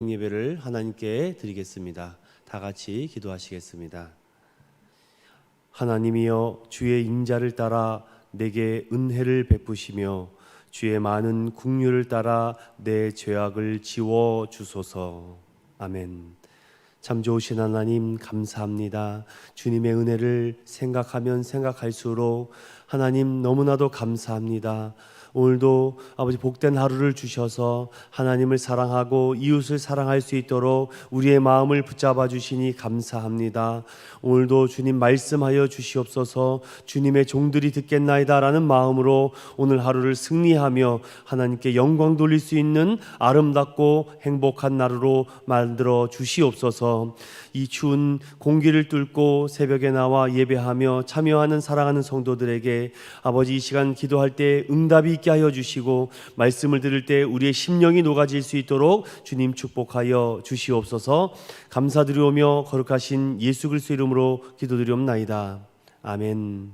예배를 하나님께 드리겠습니다. 다 같이 기도하시겠습니다. 하나님이여, 주의 인자를 따라 내게 은혜를 베푸시며 주의 많은 긍휼을 따라 내 죄악을 지워 주소서. 아멘. 참 좋으신 하나님, 감사합니다. 주님의 은혜를 생각하면 생각할수록 하나님 너무나도 감사합니다. 오늘도 아버지 복된 하루를 주셔서 하나님을 사랑하고 이웃을 사랑할 수 있도록 우리의 마음을 붙잡아 주시니 감사합니다. 오늘도 주님 말씀하여 주시옵소서. 주님의 종들이 듣겠나이다 라는 마음으로 오늘 하루를 승리하며 하나님께 영광 돌릴 수 있는 아름답고 행복한 하루로 만들어 주시옵소서. 이 추운 공기를 뚫고 새벽에 나와 예배하며 참여하는 사랑하는 성도들에게 아버지 이 시간 기도할 때 응답이 있게 하여 주시고 말씀을 들을 때 우리의 심령이 녹아질 수 있도록 주님 축복하여 주시옵소서. 감사드리오며 거룩하신 예수 그리스도 이름으로 기도드리옵나이다. 아멘.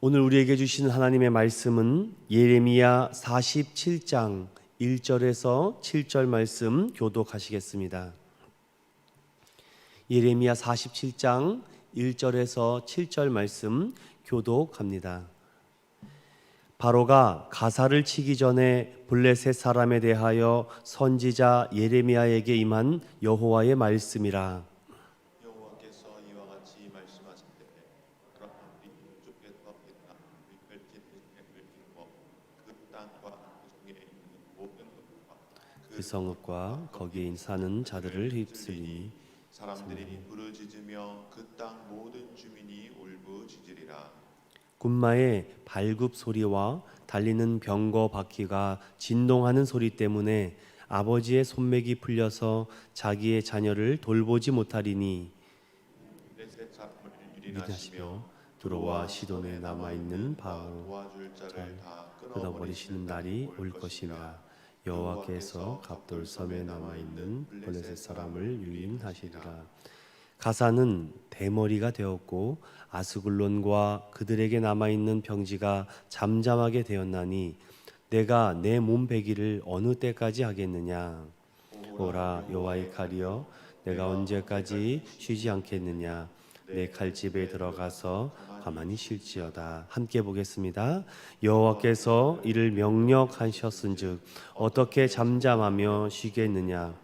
오늘 우리에게 주신 하나님의 말씀은 예레미야 47장 1절에서 7절 말씀 교독하시겠습니다. 예레미야 47장 1절에서 7절 말씀 교독합니다. 바로가 가사를 치기 전에 블레셋 사람에 대하여 선지자 예레미야에게 임한 여호와의 말씀이라. 여호와께서 이와 같이 말씀하시되 그러나 이쪽에서 그 땅과 그 속에 있는 모든 것과 그 성읍과 거기에 사는 자들을 휩쓸리니 사람들이 부르짖으며 그 땅 모든 주민이 울부짖으리라. 군마의 발굽 소리와 달리는 병거 바퀴가 진동하는 소리 때문에 아버지의 손맥이 풀려서 자기의 자녀를 돌보지 못하리니 블레셋 사람을 유린하시며 유린하시며 두로와 시돈에 남아있는 바로 도와줄 자를 다 끊어버리시는 날이 올 것이라. 여호와께서 갑돌 섬에 남아있는 블레셋 사람을 유인하시리라. 가사는 대머리가 되었고 아스글론과 그들에게 남아있는 평지가 잠잠하게 되었나니 내가 내 몸 베기를 어느 때까지 하겠느냐. 오라 여호와의 칼이여, 내가 언제까지 쉬지 않겠느냐. 내 칼집에 들어가서 가만히 쉴지어다. 함께 보겠습니다. 여호와께서 이를 명령하셨은즉 어떻게 잠잠하며 쉬겠느냐.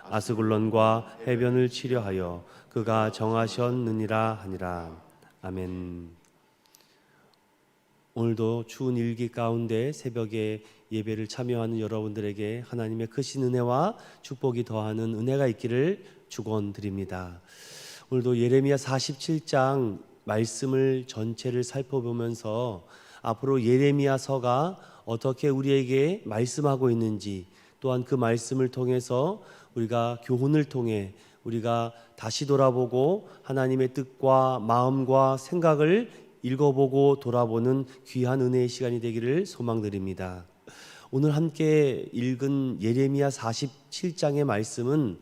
아스글론과 해변을 치려하여 그가 정하셨느니라 하니라. 아멘. 오늘도 추운 일기 가운데 새벽에 예배를 참여하는 여러분들에게 하나님의 크신 은혜와 축복이 더하는 은혜가 있기를 축원드립니다. 오늘도 예레미야 47장 말씀을 전체를 살펴보면서 앞으로 예레미야서가 어떻게 우리에게 말씀하고 있는지, 또한 그 말씀을 통해서 우리가 교훈을 통해 우리가 다시 돌아보고 하나님의 뜻과 마음과 생각을 읽어보고 돌아보는 귀한 은혜의 시간이 되기를 소망드립니다. 오늘 함께 읽은 예레미야 47장의 말씀은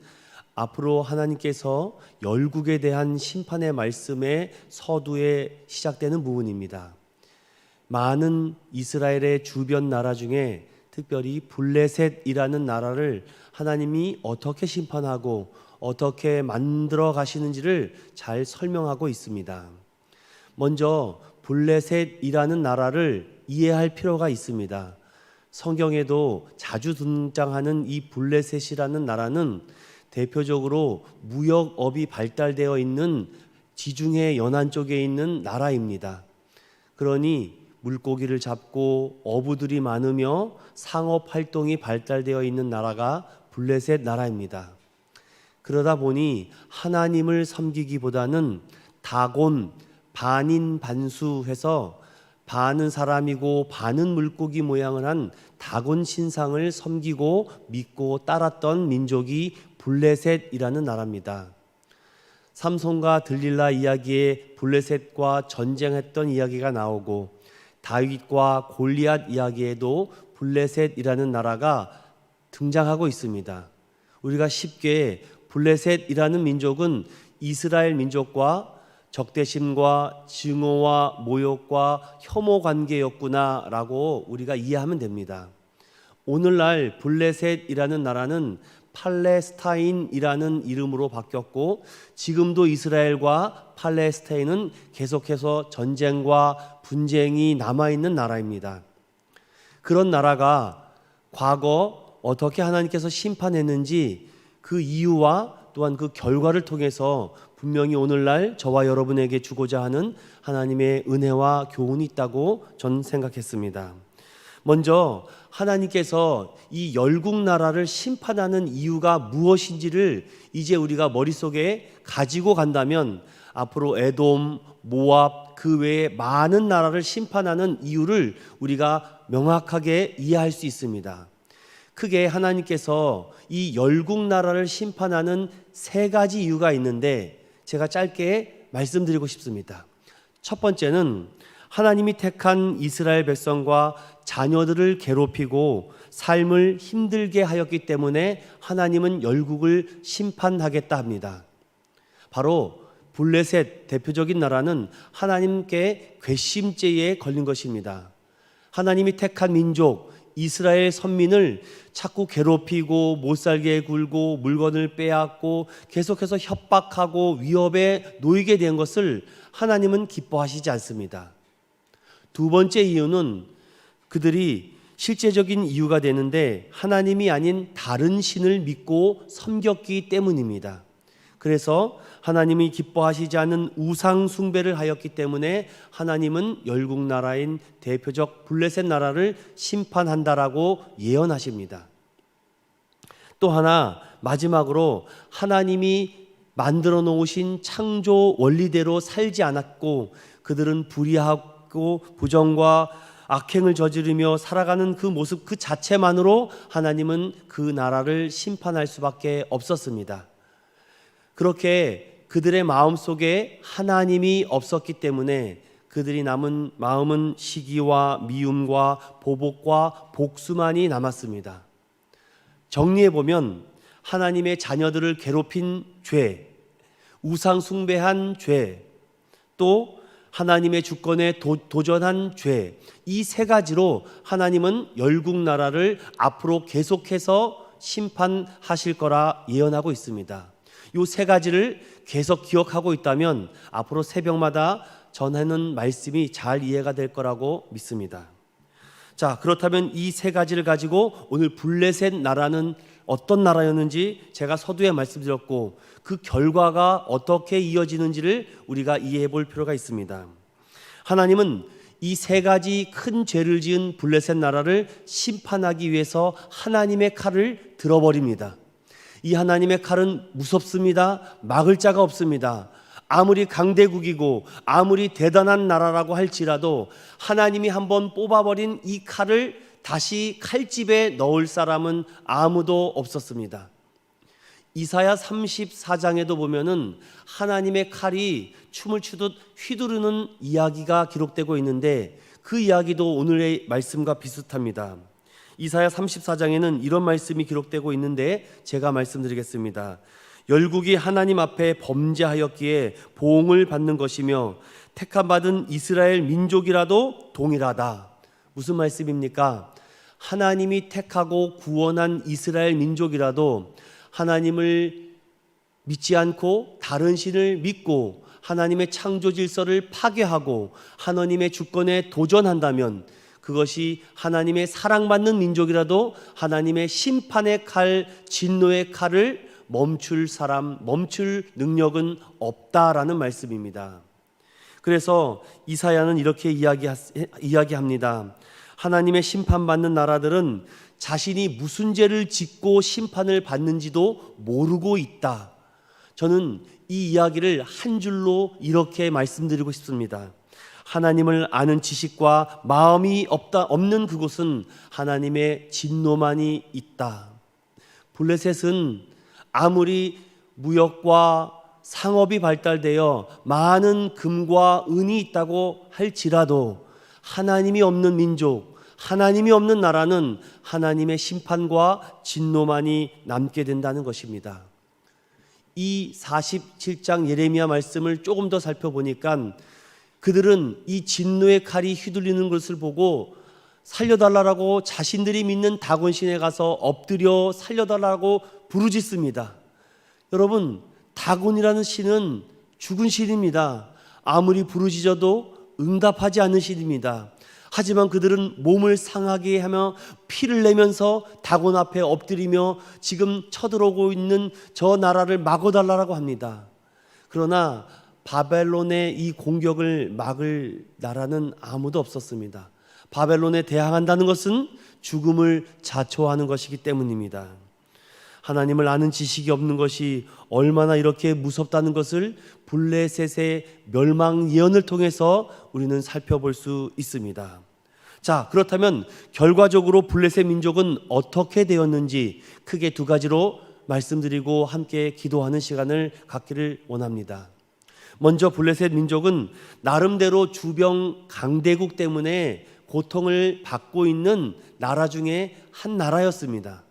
앞으로 하나님께서 열국에 대한 심판의 말씀의 서두에 시작되는 부분입니다. 많은 이스라엘의 주변 나라 중에 특별히 블레셋이라는 나라를 하나님이 어떻게 심판하고 어떻게 만들어 가시는지를 잘 설명하고 있습니다. 먼저 블레셋이라는 나라를 이해할 필요가 있습니다. 성경에도 자주 등장하는 이 블레셋이라는 나라는 대표적으로 무역업이 발달되어 있는 지중해 연안 쪽에 있는 나라입니다. 그러니 물고기를 잡고 어부들이 많으며 상업 활동이 발달되어 있는 나라가 블레셋 나라입니다. 그러다 보니 하나님을 섬기기보다는 다곤, 반인반수해서 반은 사람이고 반은 물고기 모양을 한 다곤 신상을 섬기고 믿고 따랐던 민족이 블레셋이라는 나라입니다. 삼손과 들릴라 이야기에 블레셋과 전쟁했던 이야기가 나오고 다윗과 골리앗 이야기에도 블레셋이라는 나라가 등장하고 있습니다. 우리가 쉽게 블레셋이라는 민족은 이스라엘 민족과 적대심과 증오와 모욕과 혐오 관계였구나라고 우리가 이해하면 됩니다. 오늘날 블레셋이라는 나라는 팔레스타인이라는 이름으로 바뀌었고, 지금도 이스라엘과 팔레스타인은 계속해서 전쟁과 분쟁이 남아있는 나라입니다. 그런 나라가 과거 어떻게 하나님께서 심판했는지 그 이유와 또한 그 결과를 통해서 분명히 오늘날 저와 여러분에게 주고자 하는 하나님의 은혜와 교훈이 있다고 저는 생각했습니다. 먼저 하나님께서 이 열국 나라를 심판하는 이유가 무엇인지를 이제 우리가 머릿속에 가지고 간다면 앞으로 에돔, 모압 그 외에 많은 나라를 심판하는 이유를 우리가 명확하게 이해할 수 있습니다. 크게 하나님께서 이 열국 나라를 심판하는 세 가지 이유가 있는데 제가 짧게 말씀드리고 싶습니다. 첫 번째는 하나님이 택한 이스라엘 백성과 자녀들을 괴롭히고 삶을 힘들게 하였기 때문에 하나님은 열국을 심판하겠다 합니다. 바로 블레셋 대표적인 나라는 하나님께 괘씸죄에 걸린 것입니다. 하나님이 택한 민족 이스라엘 선민을 자꾸 괴롭히고 못살게 굴고 물건을 빼앗고 계속해서 협박하고 위협에 놓이게 된 것을 하나님은 기뻐하시지 않습니다. 두 번째 이유는 그들이 실제적인 이유가 되는데 하나님이 아닌 다른 신을 믿고 섬겼기 때문입니다. 그래서 하나님이 기뻐하시지 않는 우상 숭배를 하였기 때문에 하나님은 열국 나라인 대표적 블레셋 나라를 심판한다라고 예언하십니다. 또 하나 마지막으로 하나님이 만들어 놓으신 창조 원리대로 살지 않았고 그들은 불의하고 부정과 악행을 저지르며 살아가는 그 모습 그 자체만으로 하나님은 그 나라를 심판할 수밖에 없었습니다. 그렇게 그들의 마음속에 하나님이 없었기 때문에 그들이 남은 마음은 시기와 미움과 보복과 복수만이 남았습니다. 정리해보면 하나님의 자녀들을 괴롭힌 죄, 우상 숭배한 죄, 또 하나님의 주권에 도전한 죄, 이 세 가지로 하나님은 열국 나라를 앞으로 계속해서 심판하실 거라 예언하고 있습니다. 이 세 가지를 계속 기억하고 있다면 앞으로 새벽마다 전하는 말씀이 잘 이해가 될 거라고 믿습니다. 자, 그렇다면 이 세 가지를 가지고 오늘 블레셋 나라는 어떤 나라였는지 제가 서두에 말씀드렸고 그 결과가 어떻게 이어지는지를 우리가 이해해 볼 필요가 있습니다. 하나님은 이 세 가지 큰 죄를 지은 블레셋 나라를 심판하기 위해서 하나님의 칼을 들어버립니다. 이 하나님의 칼은 무섭습니다. 막을 자가 없습니다. 아무리 강대국이고 아무리 대단한 나라라고 할지라도 하나님이 한번 뽑아버린 이 칼을 다시 칼집에 넣을 사람은 아무도 없었습니다. 이사야 34장에도 보면은 하나님의 칼이 춤을 추듯 휘두르는 이야기가 기록되고 있는데 그 이야기도 오늘의 말씀과 비슷합니다. 이사야 34장에는 이런 말씀이 기록되고 있는데 제가 말씀드리겠습니다. 열국이 하나님 앞에 범죄하였기에 보응을 받는 것이며 택함받은 이스라엘 민족이라도 동일하다. 무슨 말씀입니까? 하나님이 택하고 구원한 이스라엘 민족이라도 하나님을 믿지 않고 다른 신을 믿고 하나님의 창조 질서를 파괴하고 하나님의 주권에 도전한다면 그것이 하나님의 사랑받는 민족이라도 하나님의 심판의 칼, 진노의 칼을 멈출 능력은 없다라는 말씀입니다. 그래서 이사야는 이렇게 이야기합니다. 하나님의 심판받는 나라들은 자신이 무슨 죄를 짓고 심판을 받는지도 모르고 있다. 저는 이 이야기를 한 줄로 이렇게 말씀드리고 싶습니다. 하나님을 아는 지식과 마음이 없는 그곳은 하나님의 진노만이 있다. 블레셋은 아무리 무역과 상업이 발달되어 많은 금과 은이 있다고 할지라도 하나님이 없는 민족, 하나님이 없는 나라는 하나님의 심판과 진노만이 남게 된다는 것입니다. 이 47장 예레미야 말씀을 조금 더 살펴보니까 그들은 이 진노의 칼이 휘둘리는 것을 보고 살려달라고 자신들이 믿는 다곤신에 가서 엎드려 살려달라고 부르짖습니다. 여러분, 다곤이라는 신은 죽은 신입니다. 아무리 부르짖어도 응답하지 않는 신입니다. 하지만 그들은 몸을 상하게 하며 피를 내면서 다곤 앞에 엎드리며 지금 쳐들어오고 있는 저 나라를 막아달라고 합니다. 그러나 바벨론의 이 공격을 막을 나라는 아무도 없었습니다. 바벨론에 대항한다는 것은 죽음을 자초하는 것이기 때문입니다. 하나님을 아는 지식이 없는 것이 얼마나 이렇게 무섭다는 것을 블레셋의 멸망 예언을 통해서 우리는 살펴볼 수 있습니다. 자, 그렇다면 결과적으로 블레셋 민족은 어떻게 되었는지 크게 두 가지로 말씀드리고 함께 기도하는 시간을 갖기를 원합니다. 먼저 블레셋 민족은 나름대로 주병 강대국 때문에 고통을 받고 있는 나라 중에 한 나라였습니다.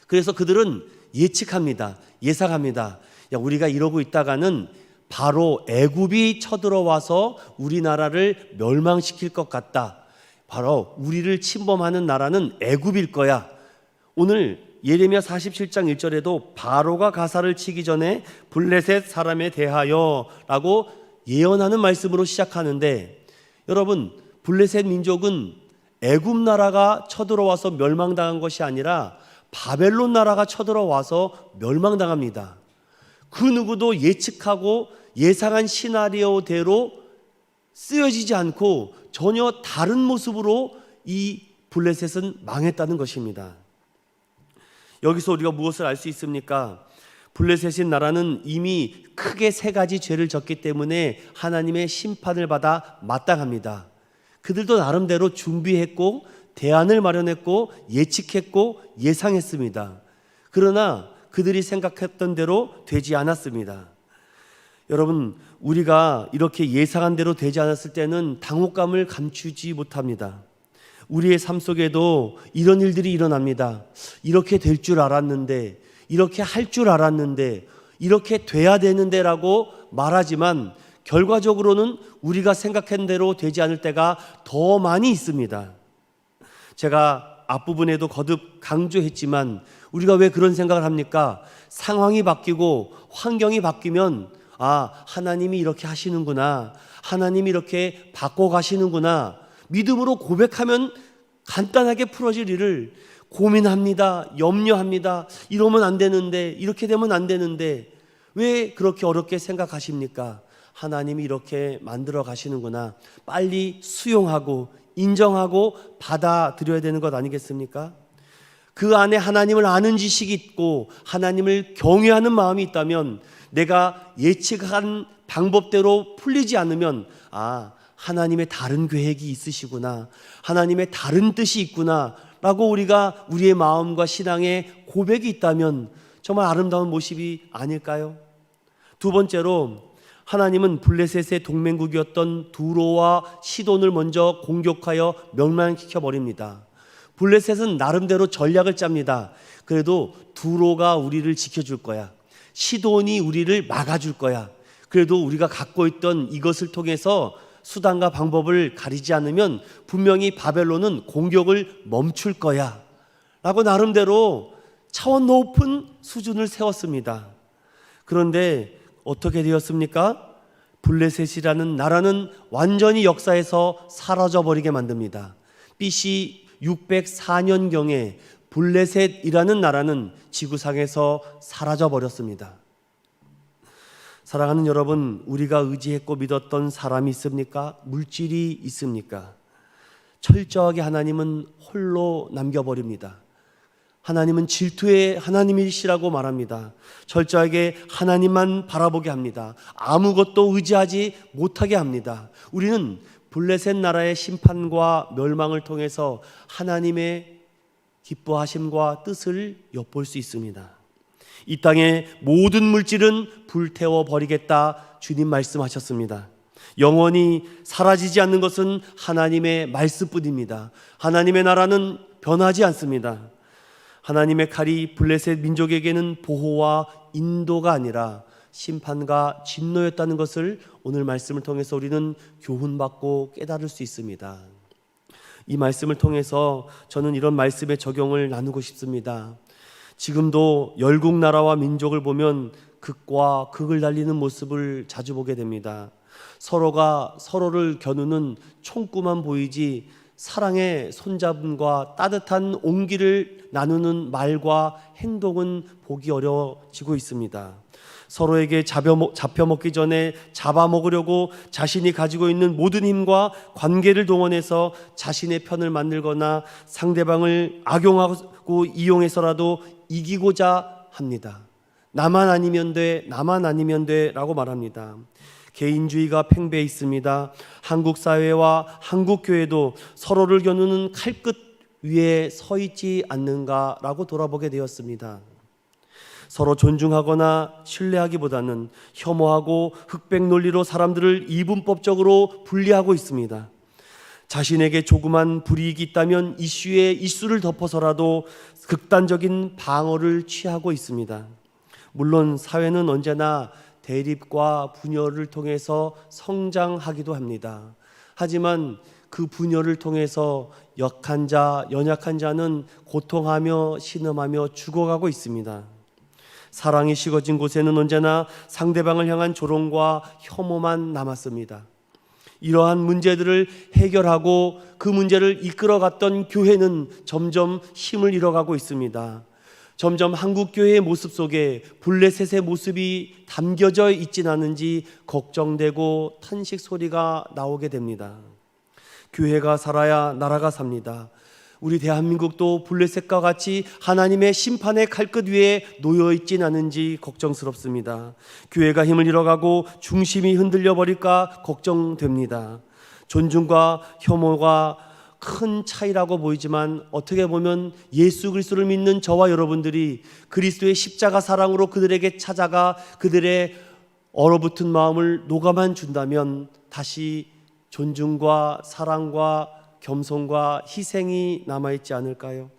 그래서 그들은 예측합니다. 예상합니다. 야, 우리가 이러고 있다가는 바로 애굽이 쳐들어와서 우리나라를 멸망시킬 것 같다. 바로 우리를 침범하는 나라는 애굽일 거야. 오늘 예레미야 47장 1절에도 바로가 가사를 치기 전에 블레셋 사람에 대하여 라고 예언하는 말씀으로 시작하는데, 여러분, 블레셋 민족은 애굽 나라가 쳐들어와서 멸망당한 것이 아니라 바벨론 나라가 쳐들어와서 멸망당합니다. 그 누구도 예측하고 예상한 시나리오대로 쓰여지지 않고 전혀 다른 모습으로 이 블레셋은 망했다는 것입니다. 여기서 우리가 무엇을 알 수 있습니까? 블레셋인 나라는 이미 크게 세 가지 죄를 졌기 때문에 하나님의 심판을 받아 마땅합니다. 그들도 나름대로 준비했고 대안을 마련했고 예측했고 예상했습니다. 그러나 그들이 생각했던 대로 되지 않았습니다. 여러분, 우리가 이렇게 예상한 대로 되지 않았을 때는 당혹감을 감추지 못합니다. 우리의 삶 속에도 이런 일들이 일어납니다. 이렇게 될 줄 알았는데, 이렇게 할 줄 알았는데, 이렇게 돼야 되는데 라고 말하지만 결과적으로는 우리가 생각한 대로 되지 않을 때가 더 많이 있습니다. 제가 앞부분에도 거듭 강조했지만 우리가 왜 그런 생각을 합니까? 상황이 바뀌고 환경이 바뀌면 하나님이 이렇게 하시는구나, 하나님이 이렇게 바꿔가시는구나, 믿음으로 고백하면 간단하게 풀어질 일을 고민합니다, 염려합니다. 이러면 안 되는데, 이렇게 되면 안 되는데 왜 그렇게 어렵게 생각하십니까? 하나님이 이렇게 만들어 가시는구나, 빨리 수용하고 인정하고 받아들여야 되는 것 아니겠습니까? 그 안에 하나님을 아는 지식이 있고 하나님을 경외하는 마음이 있다면, 내가 예측한 방법대로 풀리지 않으면 하나님의 다른 계획이 있으시구나, 하나님의 다른 뜻이 있구나 라고 우리가 우리의 마음과 신앙의 고백이 있다면 정말 아름다운 모습이 아닐까요? 두 번째로, 하나님은 블레셋의 동맹국이었던 두로와 시돈을 먼저 공격하여 멸망시켜 버립니다. 블레셋은 나름대로 전략을 짭니다. 그래도 두로가 우리를 지켜줄 거야, 시돈이 우리를 막아줄 거야, 그래도 우리가 갖고 있던 이것을 통해서 수단과 방법을 가리지 않으면 분명히 바벨론은 공격을 멈출 거야 라고 나름대로 차원 높은 수준을 세웠습니다. 그런데 어떻게 되었습니까? 블레셋이라는 나라는 완전히 역사에서 사라져버리게 만듭니다. BC 604년경에 블레셋이라는 나라는 지구상에서 사라져버렸습니다. 사랑하는 여러분, 우리가 의지했고 믿었던 사람이 있습니까? 물질이 있습니까? 철저하게 하나님은 홀로 남겨버립니다. 하나님은 질투의 하나님이시라고 말합니다. 철저하게 하나님만 바라보게 합니다. 아무것도 의지하지 못하게 합니다. 우리는 블레셋 나라의 심판과 멸망을 통해서 하나님의 기뻐하심과 뜻을 엿볼 수 있습니다. 이 땅의 모든 물질은 불태워 버리겠다, 주님 말씀하셨습니다. 영원히 사라지지 않는 것은 하나님의 말씀뿐입니다. 하나님의 나라는 변하지 않습니다. 하나님의 칼이 블레셋 민족에게는 보호와 인도가 아니라 심판과 진노였다는 것을 오늘 말씀을 통해서 우리는 교훈받고 깨달을 수 있습니다. 이 말씀을 통해서 저는 이런 말씀의 적용을 나누고 싶습니다. 지금도 열국 나라와 민족을 보면 극과 극을 달리는 모습을 자주 보게 됩니다. 서로가 서로를 겨누는 총구만 보이지 사랑의 손잡음과 따뜻한 온기를 나누는 말과 행동은 보기 어려워지고 있습니다. 서로에게 잡혀먹기 전에 잡아먹으려고 자신이 가지고 있는 모든 힘과 관계를 동원해서 자신의 편을 만들거나 상대방을 악용하고 이용해서라도 이기고자 합니다. 나만 아니면 돼, 나만 아니면 돼 라고 말합니다. 개인주의가 팽배해 있습니다. 한국 사회와 한국 교회도 서로를 겨누는 칼끝 위에 서 있지 않는가라고 돌아보게 되었습니다. 서로 존중하거나 신뢰하기보다는 혐오하고 흑백 논리로 사람들을 이분법적으로 분리하고 있습니다. 자신에게 조그만 불이익이 있다면 이슈에 이슈를 덮어서라도 극단적인 방어를 취하고 있습니다. 물론 사회는 언제나 대립과 분열을 통해서 성장하기도 합니다. 하지만 그 분열을 통해서 약한 자, 연약한 자는 고통하며 신음하며 죽어가고 있습니다. 사랑이 식어진 곳에는 언제나 상대방을 향한 조롱과 혐오만 남았습니다. 이러한 문제들을 해결하고 그 문제를 이끌어갔던 교회는 점점 힘을 잃어가고 있습니다. 점점 한국교회의 모습 속에 블레셋의 모습이 담겨져 있진 않은지 걱정되고 탄식 소리가 나오게 됩니다. 교회가 살아야 나라가 삽니다. 우리 대한민국도 블레셋과 같이 하나님의 심판의 칼끝 위에 놓여 있진 않은지 걱정스럽습니다. 교회가 힘을 잃어가고 중심이 흔들려 버릴까 걱정됩니다. 존중과 혐오가 큰 차이라고 보이지만 어떻게 보면 예수 그리스도를 믿는 저와 여러분들이 그리스도의 십자가 사랑으로 그들에게 찾아가 그들의 얼어붙은 마음을 녹아만 준다면 다시 존중과 사랑과 겸손과 희생이 남아있지 않을까요?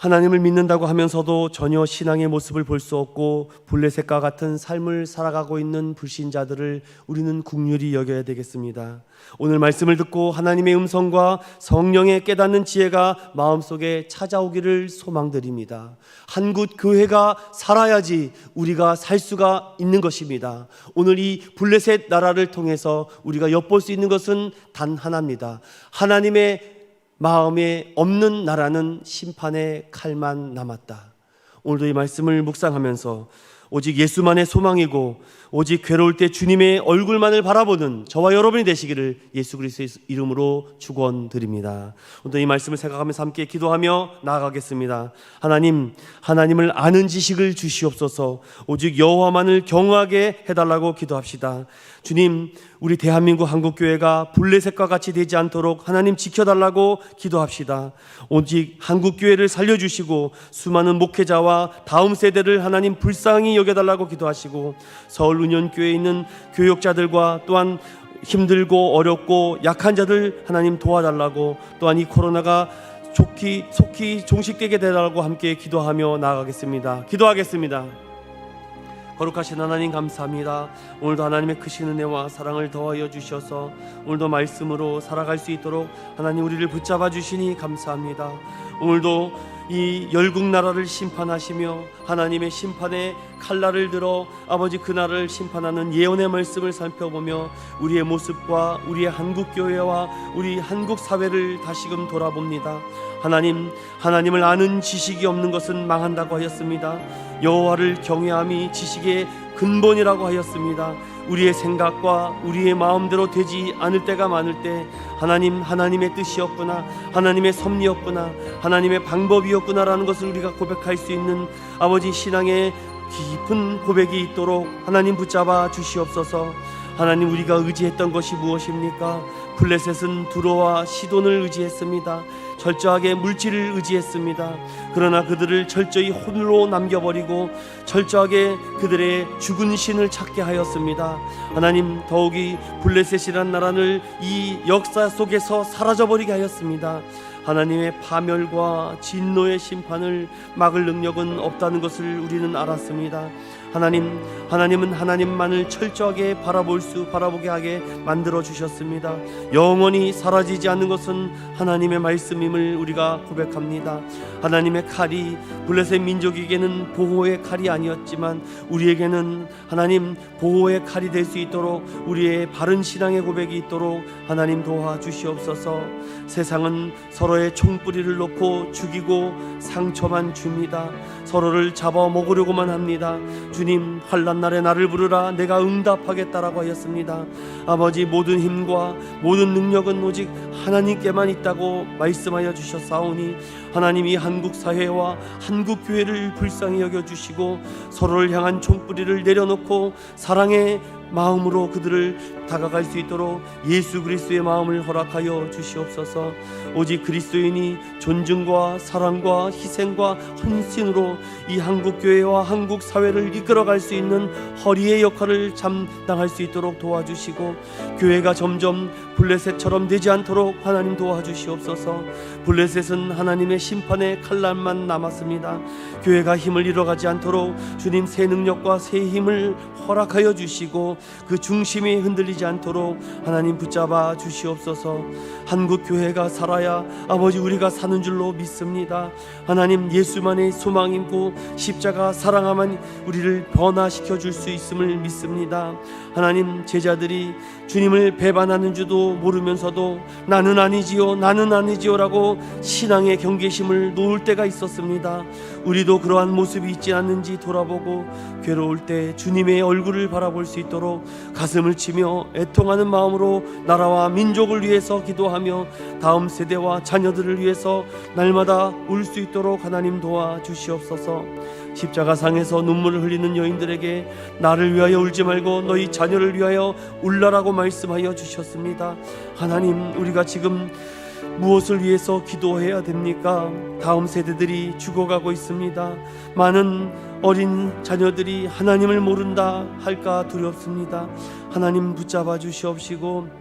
하나님을 믿는다고 하면서도 전혀 신앙의 모습을 볼 수 없고 블레셋과 같은 삶을 살아가고 있는 불신자들을 우리는 긍휼히 여겨야 되겠습니다. 오늘 말씀을 듣고 하나님의 음성과 성령의 깨닫는 지혜가 마음속에 찾아오기를 소망드립니다. 한국 교회가 살아야지 우리가 살 수가 있는 것입니다. 오늘 이 블레셋 나라를 통해서 우리가 엿볼 수 있는 것은 단 하나입니다. 하나님의 마음에 없는 나라는 심판의 칼만 남았다. 오늘도 이 말씀을 묵상하면서 오직 예수만의 소망이고 오직 괴로울 때 주님의 얼굴만을 바라보는 저와 여러분이 되시기를 예수 그리스도의 이름으로 축원드립니다. 오늘도 이 말씀을 생각하면서 함께 기도하며 나아가겠습니다. 하나님을 아는 지식을 주시옵소서. 오직 여호와만을 경외하게 해달라고 기도합시다. 주님, 우리 대한민국 한국교회가 블레셋과 같이 되지 않도록 하나님 지켜달라고 기도합시다. 오직 한국교회를 살려주시고 수많은 목회자와 다음 세대를 하나님 불쌍히 여겨달라고 기도하시고 서울은연교회에 있는 교역자들과 또한 힘들고 어렵고 약한 자들 하나님 도와달라고 또한 이 코로나가 속히 종식되게 되달라고 함께 기도하며 나아가겠습니다. 기도하겠습니다. 거룩하신 하나님 감사합니다. 오늘도 하나님의 크신 은혜와 사랑을 더하여 주셔서 오늘도 말씀으로 살아갈 수 있도록 하나님 우리를 붙잡아 주시니 감사합니다. 오늘도 이 열국 나라를 심판하시며 하나님의 심판의 칼날을 들어 아버지 그 나라를 심판하는 예언의 말씀을 살펴보며 우리의 모습과 우리의 한국교회와 우리 한국 사회를 다시금 돌아봅니다. 하나님을 아는 지식이 없는 것은 망한다고 하였습니다. 여호와를 경외함이 지식의 근본이라고 하였습니다. 우리의 생각과 우리의 마음대로 되지 않을 때가 많을 때 하나님의 뜻이었구나, 하나님의 섭리였구나, 하나님의 방법이었구나라는 것을 우리가 고백할 수 있는 아버지 신앙의 깊은 고백이 있도록 하나님 붙잡아 주시옵소서. 하나님, 우리가 의지했던 것이 무엇입니까? 블레셋은 두로와 시돈을 의지했습니다. 철저하게 물질을 의지했습니다. 그러나 그들을 철저히 홀로 남겨버리고 철저하게 그들의 죽은 신을 찾게 하였습니다. 하나님, 더욱이 블레셋이란 나라를 이 역사 속에서 사라져버리게 하였습니다. 하나님의 파멸과 진노의 심판을 막을 능력은 없다는 것을 우리는 알았습니다. 하나님은 하나님만을 철저하게 바라보게 하게 만들어 주셨습니다. 영원히 사라지지 않는 것은 하나님의 말씀임을 우리가 고백합니다. 하나님의 칼이 블레셋 민족에게는 보호의 칼이 아니었지만 우리에게는 하나님 보호의 칼이 될 수 있도록 우리의 바른 신앙의 고백이 있도록 하나님 도와주시옵소서. 세상은 서로의 총뿌리를 놓고 죽이고 상처만 줍니다. 서로를 잡아먹으려고만 합니다. 주님, 환난 날에 나를 부르라 내가 응답하겠다라고 하였습니다. 아버지, 모든 힘과 모든 능력은 오직 하나님께만 있다고 말씀하여 주셨사오니 하나님, 이 한국 사회와 한국 교회를 불쌍히 여겨주시고 서로를 향한 총뿌리를 내려놓고 사랑의 마음으로 그들을 다가갈 수 있도록 예수 그리스도의 마음을 허락하여 주시옵소서. 오직 그리스도인이 존중과 사랑과 희생과 헌신으로 이 한국 교회와 한국 사회를 이끌어갈 수 있는 허리의 역할을 감당할 수 있도록 도와주시고 교회가 점점 블레셋처럼 되지 않도록 하나님 도와주시옵소서. 블레셋은 하나님의 심판의 칼날만 남았습니다. 교회가 힘을 잃어가지 않도록 주님 새 능력과 새 힘을 허락하여 주시고 그 중심이 흔들리지 않도록 하나님 붙잡아 주시옵소서. 한국 교회가 살아야 아버지 우리가 사는 줄로 믿습니다. 하나님, 예수만의 소망이고 십자가 사랑하만 우리를 변화시켜 줄 수 있음을 믿습니다. 하나님, 제자들이 주님을 배반하는 줄도 모르면서도 나는 아니지요 라고 신앙의 경계심을 놓을 때가 있었습니다. 우리도 그러한 모습이 있지 않는지 돌아보고 괴로울 때 주님의 얼굴을 바라볼 수 있도록 가슴을 치며 애통하는 마음으로 나라와 민족을 위해서 기도하며 다음 세대와 자녀들을 위해서 날마다 울 수 있도록 하나님 도와주시옵소서. 십자가상에서 눈물을 흘리는 여인들에게 나를 위하여 울지 말고 너희 자녀를 위하여 울라라고 말씀하여 주셨습니다. 하나님, 우리가 지금 무엇을 위해서 기도해야 됩니까? 다음 세대들이 죽어가고 있습니다. 많은 어린 자녀들이 하나님을 모른다 할까 두렵습니다. 하나님 붙잡아 주시옵시고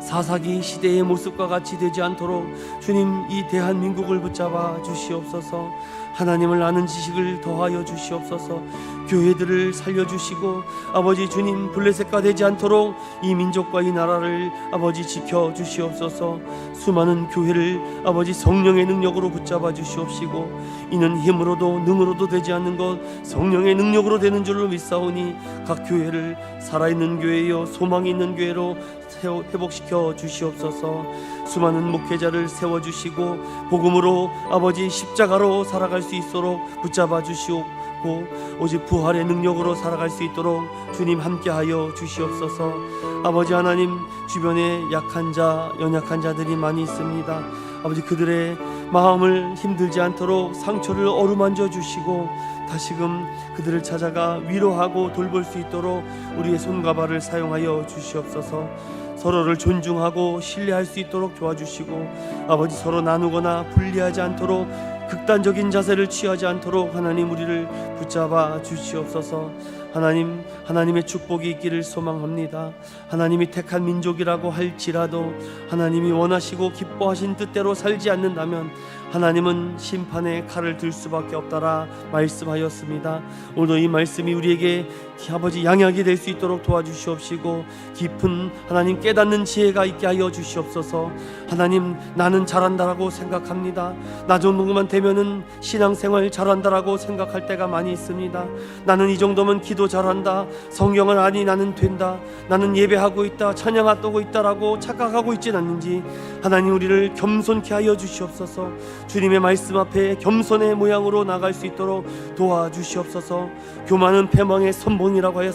사사기 시대의 모습과 같이 되지 않도록 주님 이 대한민국을 붙잡아 주시옵소서. 하나님을 아는 지식을 더하여 주시옵소서. 교회들을 살려주시고 아버지 주님 블레셋과 되지 않도록 이 민족과 이 나라를 아버지 지켜주시옵소서. 수많은 교회를 아버지 성령의 능력으로 붙잡아 주시옵시고 이는 힘으로도 능으로도 되지 않는 것 성령의 능력으로 되는 줄로 믿사오니 각 교회를 살아있는 교회요 소망이 있는 교회로 회복시켜 주시옵소서. 수많은 목회자를 세워주시고 복음으로 아버지 십자가로 살아갈 수 있도록 붙잡아 주시옵고 오직 부활의 능력으로 살아갈 수 있도록 주님 함께하여 주시옵소서. 아버지 하나님, 주변에 약한 자 연약한 자들이 많이 있습니다. 아버지 그들의 마음을 힘들지 않도록 상처를 어루만져 주시고 다시금 그들을 찾아가 위로하고 돌볼 수 있도록 우리의 손과 발을 사용하여 주시옵소서. 서로를 존중하고 신뢰할 수 있도록 도와주시고 아버지 서로 나누거나 분리하지 않도록 극단적인 자세를 취하지 않도록 하나님 우리를 붙잡아 주시옵소서. 하나님의 축복이 있기를 소망합니다. 하나님이 택한 민족이라고 할지라도 하나님이 원하시고 기뻐하신 뜻대로 살지 않는다면 하나님은 심판의 칼을 들 수밖에 없다라 말씀하였습니다. 오늘도 이 말씀이 우리에게 아버지 양약이 될 수 있도록 도와주시옵시고 깊은 하나님 깨닫는 지혜가 있게 하여 주시옵소서. 하나님, 나는 잘한다라고 생각합니다. 나 정도만 되면은 신앙생활 잘한다라고 생각할 때가 많이 있습니다. 나는 이 정도면 기도 잘한다, 성경을 아니 나는 된다, 나는 예배하고 있다, 찬양하고 있다라고 착각하고 있진 않는지 하나님 우리를 겸손케 하여 주시옵소서. 주님의 말씀 앞에 겸손의 모양으로 나갈 수 있도록 도와주시옵소서. 교만은 패망의 선봉이라고 하였습니다.